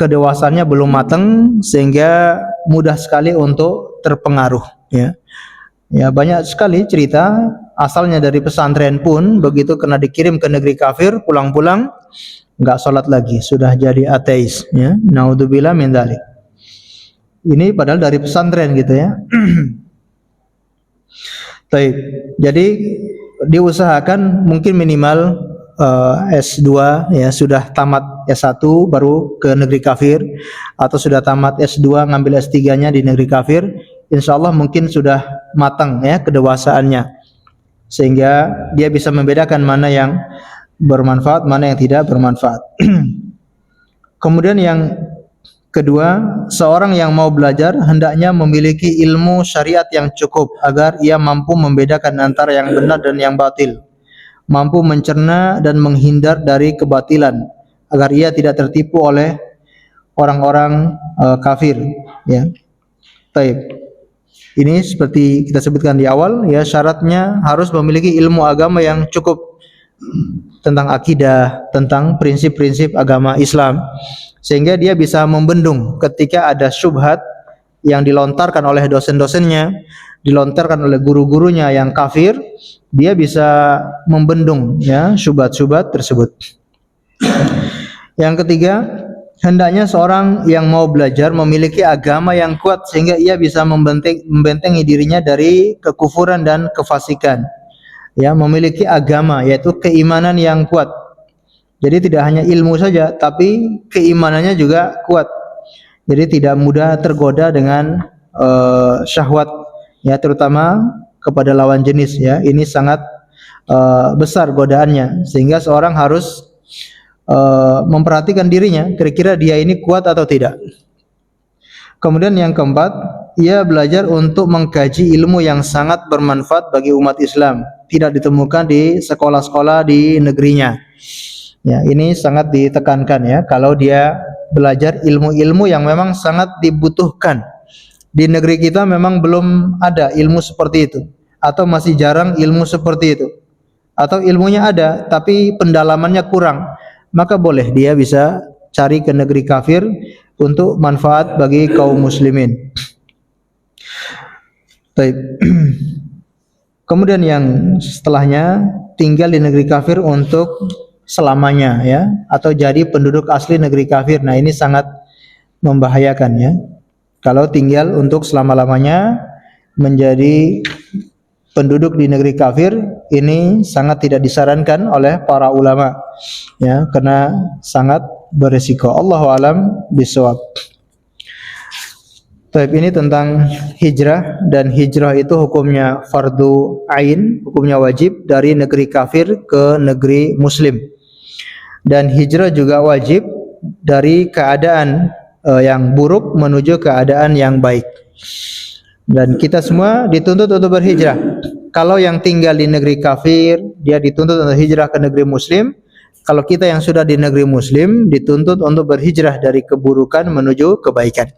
kedewasaannya belum matang sehingga mudah sekali untuk terpengaruh ya. Ya, banyak sekali cerita asalnya dari pesantren pun begitu kena dikirim ke negeri kafir, pulang-pulang enggak sholat lagi, sudah jadi ateis ya. Naudzubillah min dzalik. Ini padahal dari pesantren gitu ya. Baik, jadi diusahakan mungkin minimal S2 ya, sudah tamat S1 baru ke negeri kafir, atau sudah tamat S2 ngambil S3-nya di negeri kafir, insyaallah mungkin sudah matang ya kedewasaannya, sehingga dia bisa membedakan mana yang bermanfaat, mana yang tidak bermanfaat. Kemudian yang kedua, seorang yang mau belajar hendaknya memiliki ilmu syariat yang cukup agar ia mampu membedakan antara yang benar dan yang batil, mampu mencerna dan menghindar dari kebatilan agar ia tidak tertipu oleh orang-orang kafir ya. Baik. Ini seperti kita sebutkan di awal ya, syaratnya harus memiliki ilmu agama yang cukup tentang akidah, tentang prinsip-prinsip agama Islam, sehingga dia bisa membendung ketika ada syubhat yang dilontarkan oleh dosen-dosennya, dilontarkan oleh guru-gurunya yang kafir, dia bisa membendung ya syubhat-syubhat tersebut. Yang ketiga, hendaknya seorang yang mau belajar memiliki agama yang kuat sehingga ia bisa membentengi dirinya dari kekufuran dan kefasikan. Ya, memiliki agama yaitu keimanan yang kuat. Jadi tidak hanya ilmu saja, tapi keimanannya juga kuat. Jadi tidak mudah tergoda dengan syahwat, ya, terutama kepada lawan jenis. Ya, ini sangat besar godaannya, sehingga seorang harus memperhatikan dirinya, kira-kira dia ini kuat atau tidak. Kemudian yang keempat, ia belajar untuk mengkaji ilmu yang sangat bermanfaat bagi umat Islam, tidak ditemukan di sekolah-sekolah di negerinya. Ya, ini sangat ditekankan ya, kalau dia belajar ilmu-ilmu yang memang sangat dibutuhkan. Di negeri kita memang belum ada ilmu seperti itu, atau masih jarang ilmu seperti itu. Atau ilmunya ada tapi pendalamannya kurang, maka boleh dia bisa cari ke negeri kafir untuk manfaat bagi kaum muslimin. Baik. Kemudian yang setelahnya, tinggal di negeri kafir untuk selamanya ya, atau jadi penduduk asli negeri kafir. Nah, ini sangat membahayakan ya. Kalau tinggal untuk selama-lamanya menjadi penduduk di negeri kafir, ini sangat tidak disarankan oleh para ulama, ya, karena sangat berisiko. Allahu a'lam bishawab. Baik, ini tentang hijrah, dan hijrah itu hukumnya fardu ain, hukumnya wajib dari negeri kafir ke negeri muslim. Dan hijrah juga wajib dari keadaan yang buruk menuju keadaan yang baik. Dan kita semua dituntut untuk berhijrah. Kalau yang tinggal di negeri kafir, dia dituntut untuk hijrah ke negeri muslim. Kalau kita yang sudah di negeri muslim, dituntut untuk berhijrah dari keburukan menuju kebaikan.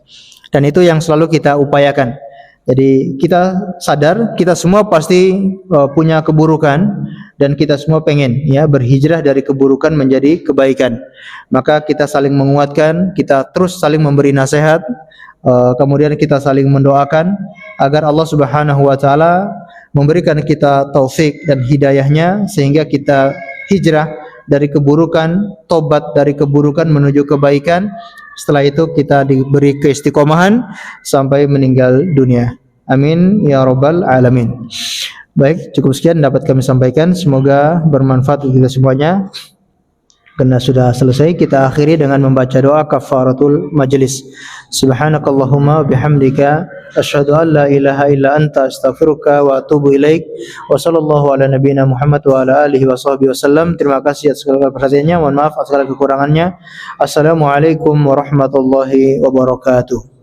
Dan itu yang selalu kita upayakan. Jadi kita sadar kita semua pasti punya keburukan, dan kita semua pengen, ya, berhijrah dari keburukan menjadi kebaikan. Maka kita saling menguatkan, kita terus saling memberi nasihat, kemudian kita saling mendoakan agar Allah Subhanahu wa taala memberikan kita taufik dan hidayahnya sehingga kita hijrah dari keburukan, tobat dari keburukan menuju kebaikan. Setelah itu kita diberi keistiqomahan sampai meninggal dunia. Amin ya rabbal alamin. Baik, cukup sekian dapat kami sampaikan. Semoga bermanfaat untuk kita semuanya. Karena sudah selesai, kita akhiri dengan membaca doa kafaratul majlis. Subhanakallahumma bihamdika asyhadu an la ilaha illa anta astaghfiruka wa atubu ilaik. Wa sallallahu ala nabiyyina Muhammad wa ala alihi wa sahbihi wasallam. Terima kasih atas segala perhatiannya. Mohon maaf atas segala kekurangannya. Assalamualaikum warahmatullahi wabarakatuh.